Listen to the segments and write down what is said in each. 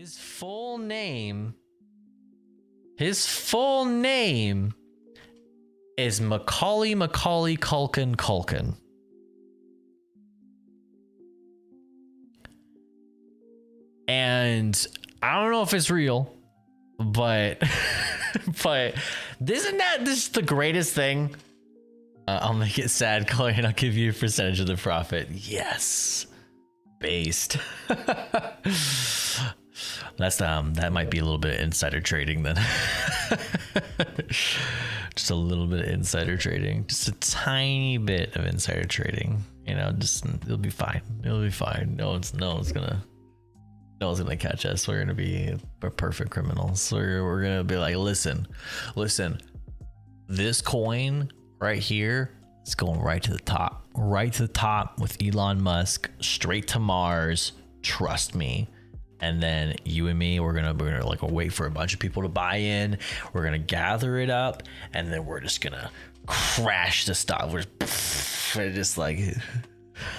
His full name is Macaulay Culkin. And I don't know if it's real, but but isn't that this the greatest thing? I'll make it sad, Chloe, and I'll give you a percentage of the profit. Yes. Based. That's that might be a little bit of insider trading then. Just a little bit of insider trading, just a tiny bit of insider trading, you know, just it'll be fine. No one's gonna catch us. We're gonna be perfect criminals. We're gonna be like, listen, this coin right here is going right to the top with Elon Musk, straight to Mars. Trust me. And then you and me, we're gonna like wait for a bunch of people to buy in. We're gonna gather it up, and then we're just gonna crash the stock. We're just like,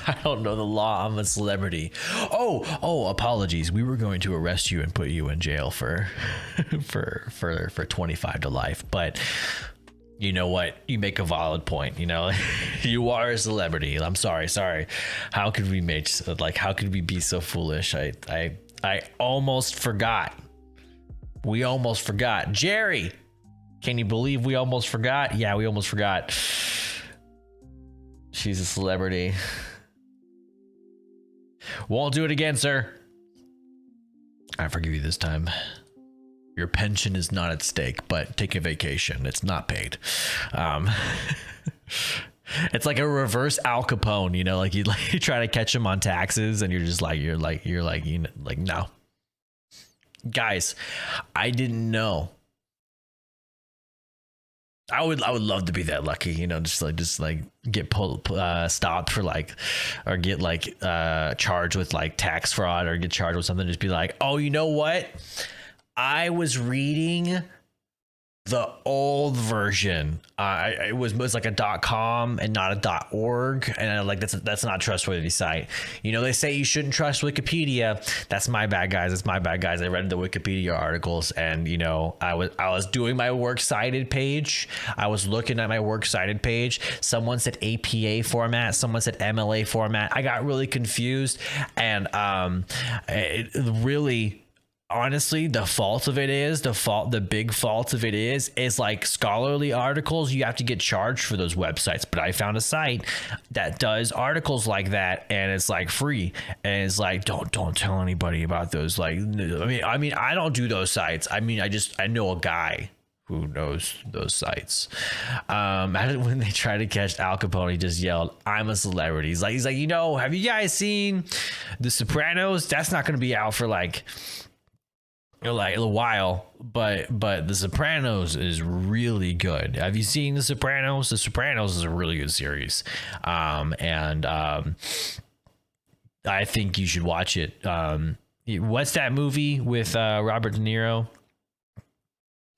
I don't know the law. I'm a celebrity. Oh, apologies. We were going to arrest you and put you in jail for 25 to life. But you know what? You make a valid point. You know, you are a celebrity. I'm sorry. How could we be so foolish? I almost forgot. We almost forgot. Jerry, can you believe we almost forgot? Yeah, we almost forgot. She's a celebrity. Won't do it again, sir. I forgive you this time. Your pension is not at stake, but take a vacation. It's not paid. It's like a reverse Al Capone, you know, like you try to catch him on taxes, and you're like, no, guys, I didn't know. I would love to be that lucky, you know, just get stopped for or get charged with tax fraud, or get charged with something. Just be like, oh, you know what? I was reading the old version. It was like a .com and not a .org, and I'm like, that's not a trustworthy site. You know, they say you shouldn't trust Wikipedia. That's my bad, guys. I read the Wikipedia articles, and you know, I was doing my works cited page. I was looking at my works cited page. Someone said APA format. Someone said MLA format. I got really confused, and honestly, the big fault of it is like scholarly articles. You have to get charged for those websites. But I found a site that does articles like that, and it's like free. And it's like, don't tell anybody about those. Like, I mean, I don't do those sites. I mean, I know a guy who knows those sites. When they tried to catch Al Capone, he just yelled, "I'm a celebrity." He's like, you know, have you guys seen The Sopranos? That's not going to be out for like a while, but The Sopranos is really good. Have you seen The Sopranos? The Sopranos is a really good series, and I think you should watch it. What's that movie with Robert De Niro?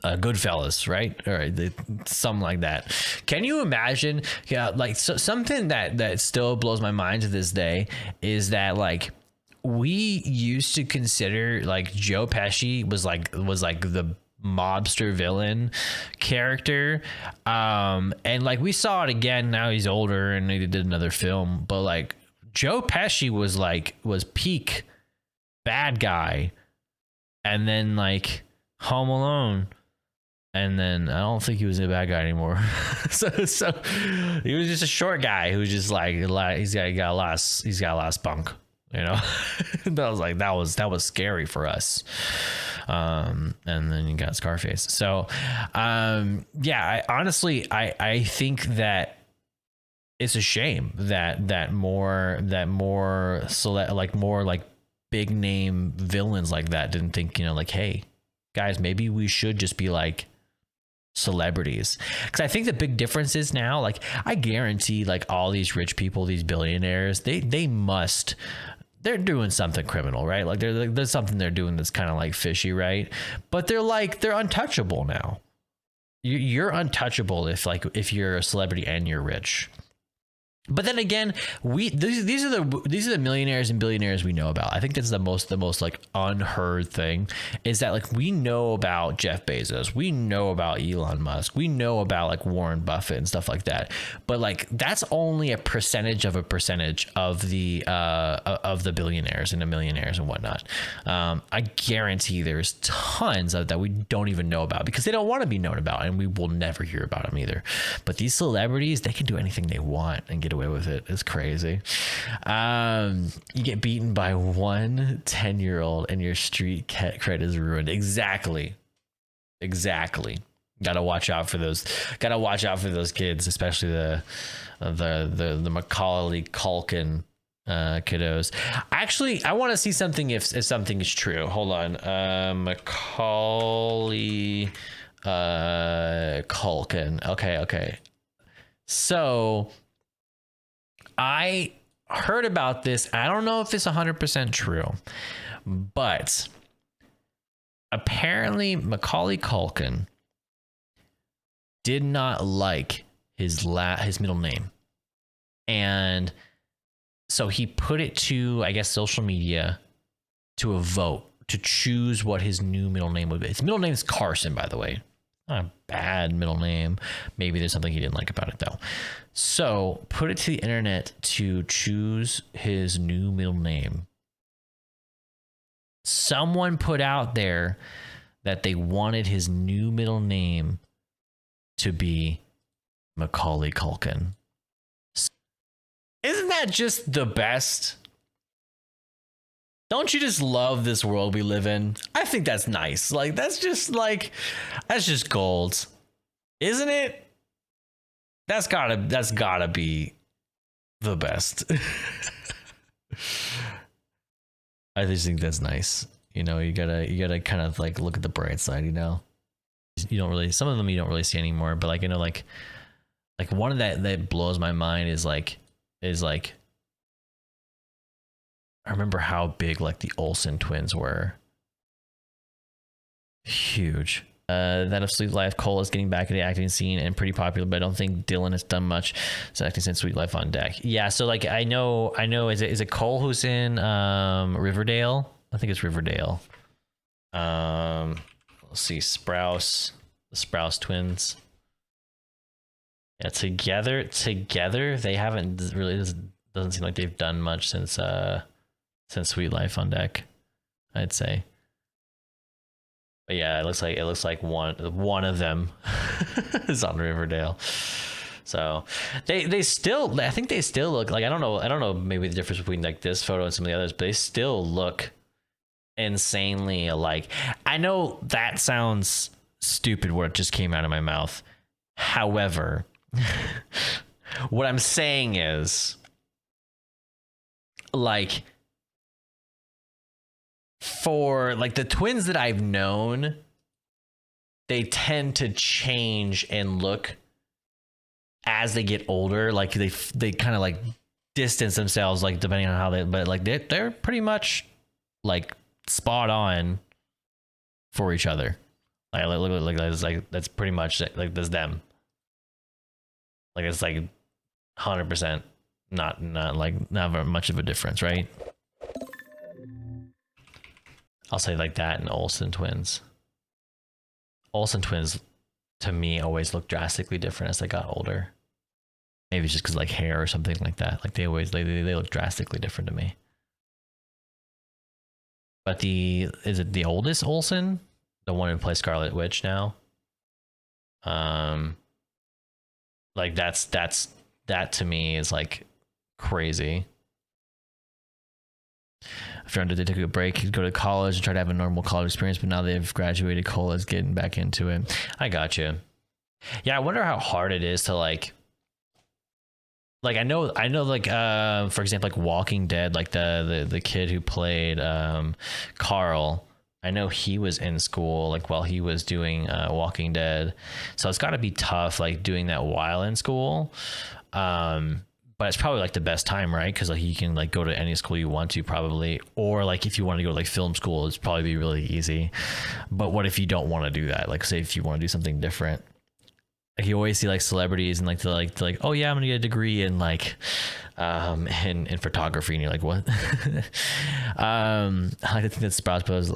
Goodfellas, right? All right, something like that. Can you imagine? Yeah, like something that still blows my mind to this day is that we used to consider Joe Pesci was like the mobster villain character, and we saw it again. Now he's older and he did another film, but Joe Pesci was peak bad guy, and then Home Alone, and then I don't think he was a bad guy anymore. so he was just a short guy who's just he's got a lot of spunk. You know, that was scary for us. And then you got Scarface. So, yeah, I think that it's a shame that more big name villains like that didn't think, hey, guys, maybe we should just be celebrities. Because I think the big difference is now, I guarantee all these rich people, these billionaires, they're doing something criminal, right? There's something they're doing that's kind of fishy, right? But they're untouchable now. You're untouchable if you're a celebrity and you're rich. But then again, these are the millionaires and billionaires we know about. I think that's the most like unheard thing, is that like we know about Jeff Bezos, we know about Elon Musk, we know about like Warren Buffett and stuff like that. But like that's only a percentage of the billionaires and the millionaires and whatnot. I guarantee there's tons of that we don't even know about because they don't want to be known about, and we will never hear about them either. But these celebrities, they can do anything they want and get away with it. It's crazy. You get beaten by one 10-year-old and your street cred is ruined. Exactly. Gotta watch out for those kids, especially the Macaulay Culkin kiddos. Actually, I want to see something if something is true. Hold on. Macaulay Culkin. Okay. So I heard about this. I don't know if it's 100% true, but apparently Macaulay Culkin did not like his middle name. And so he put it to, I guess, social media to a vote to choose what his new middle name would be. His middle name is Carson, by the way. Not a bad middle name. Maybe there's something he didn't like about it, though. So put it to the internet to choose his new middle name. Someone put out there that they wanted his new middle name to be Macaulay Culkin. Isn't that just the best? Don't you just love this world we live in? I think that's nice. Like, that's just gold. Isn't it? That's gotta be the best. I just think that's nice. You know, you gotta kind of like look at the bright side, you know? Some of them you don't really see anymore, but like, you know, like one of that blows my mind is like, I remember how big like the Olsen twins were. Huge. That of Sweet Life, Cole is getting back in the acting scene and pretty popular, but I don't think Dylan has done much acting since Sweet Life on Deck. Yeah, so like I know. Is it Cole who's in Riverdale? I think it's Riverdale. Let's see, the Sprouse twins. Yeah, together they haven't really. Doesn't seem like they've done much since Sweet Life on Deck, I'd say. But yeah, it looks like one of them is on Riverdale. So they still, I think they still look like, I don't know maybe the difference between like this photo and some of the others, but they still look insanely alike. I know that sounds stupid what just came out of my mouth. However, what I'm saying is, like, for like the twins that I've known, they tend to change and look as they get older. Like they kind of like distance themselves, like depending on how but like they're pretty much like spot on for each other. Like that's pretty much like that's them. Like it's like 100% not very much of a difference, right? I'll say like that and Olsen twins. Olsen twins, to me, always look drastically different as they got older. Maybe it's just because like hair or something like that. Like they look drastically different to me. But is it the oldest Olsen? The one who plays Scarlet Witch now? Like that to me is like crazy. A friend did take a break, he'd go to college and try to have a normal college experience, but now they've graduated. Cole is getting back into it. I got you. Yeah, I wonder how hard it is to like I know like for example, like Walking Dead, like the kid who played Carl. I know he was in school like while he was doing Walking Dead, so it's got to be tough like doing that while in school. But it's probably like the best time, right? Because like you can like go to any school you want to probably, or like if you want to go to like film school, it's probably be really easy. But what if you don't want to do that? Like say if you want to do something different, Like you always see like celebrities and like oh yeah, I'm gonna get a degree in like in photography, and you're like, what? I like to think that Sprouse Bros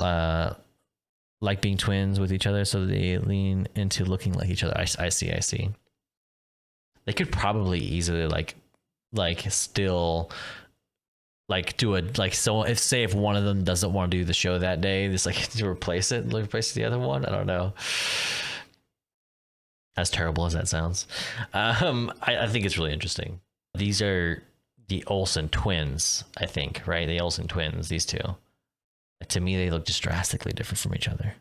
like being twins with each other, so they lean into looking like each other. I see. They could probably easily like still like do a like, so if one of them doesn't want to do the show that day, just like to replace the other one. I don't know. As terrible as that sounds, I think it's really interesting. These are the Olsen twins, I think, right? The Olsen twins, these two. To me, they look just drastically different from each other.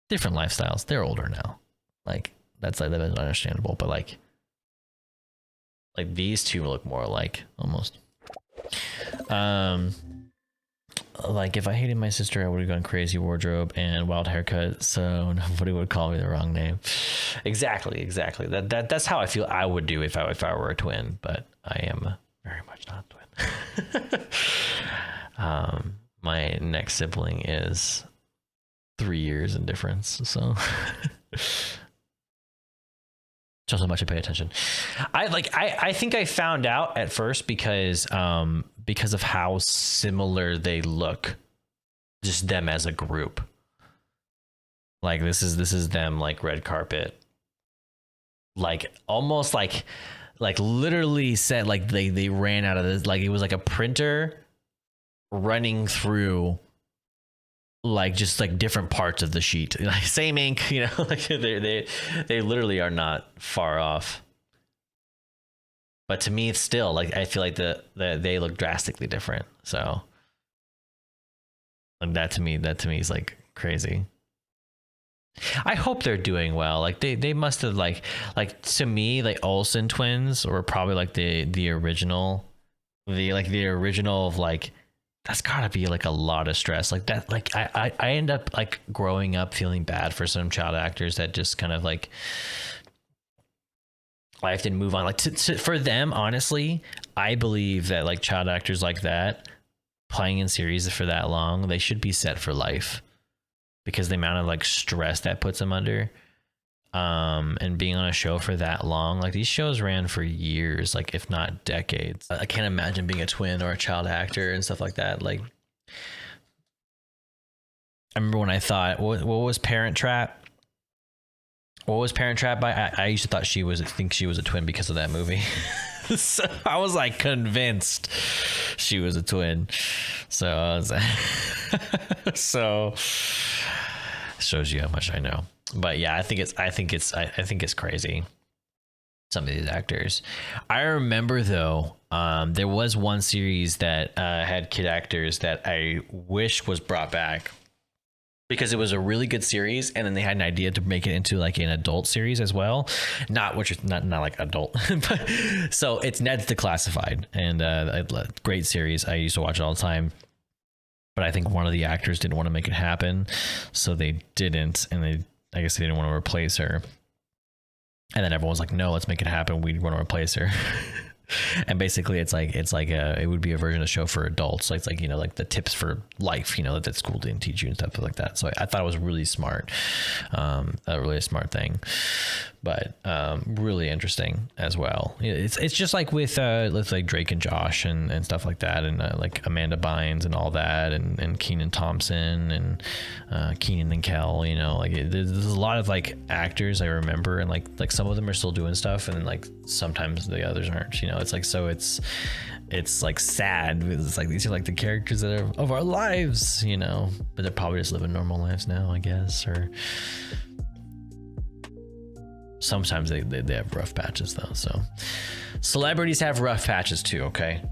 Different lifestyles. They're older now. Like that's understandable, but like these two look more alike almost. Like if I hated my sister, I would have gone crazy wardrobe and wild haircut, so nobody would call me the wrong name. Exactly. That's how I feel I would do if I were a twin, but I am very much not a twin. My next sibling is 3 years in difference, so shows how much I pay attention. I think I found out at first because of how similar they look, just them as a group. Like this is them like red carpet, like almost like literally said like they ran out of this, like it was like a printer running through like just like different parts of the sheet, like same ink, you know, like they literally are not far off. But to me, it's still like I feel like they look drastically different. So like that to me is like crazy. I hope they're doing well. Like they must have like to me, like Olsen twins were probably like the original of like, that's gotta be like a lot of stress like that. Like I end up like growing up feeling bad for some child actors that just kind of like life didn't move on. Like for them, honestly, I believe that like child actors like that playing in series for that long, they should be set for life, because the amount of like stress that puts them under, and being on a show for that long, like these shows ran for years, like if not decades. I can't imagine being a twin or a child actor and stuff like that. Like I remember when I thought, what was Parent Trap? What was Parent Trap by? I used to think she was a twin because of that movie. So I was like convinced she was a twin. So I was so shows you how much I know. But yeah, I think it's crazy, some of these actors. I remember though, there was one series that had kid actors that I wish was brought back, because it was a really good series, and then they had an idea to make it into like an adult series as well. Not like adult, but so it's Ned's Declassified, and great series. I used to watch it all the time. But I think one of the actors didn't want to make it happen, so they didn't, and I guess they didn't want to replace her. And then everyone's like, no, let's make it happen. We want to replace her. And basically it's like it would be a version of the show for adults. Like it's like, you know, like the tips for life, you know, that school didn't teach you and stuff like that. So I thought it was really smart, really a smart thing, but really interesting as well. It's just like with let's like Drake and Josh and stuff like that, and like Amanda Bynes and all that, and Kenan Thompson and Keenan and Kel, you know, like there's a lot of like actors I remember, and like some of them are still doing stuff, and then like sometimes the others aren't, you know. It's like, so it's like sad, because it's like these are like the characters that are of our lives, you know, but they're probably just living normal lives now, I guess. Or sometimes they have rough patches though. So celebrities have rough patches too, okay?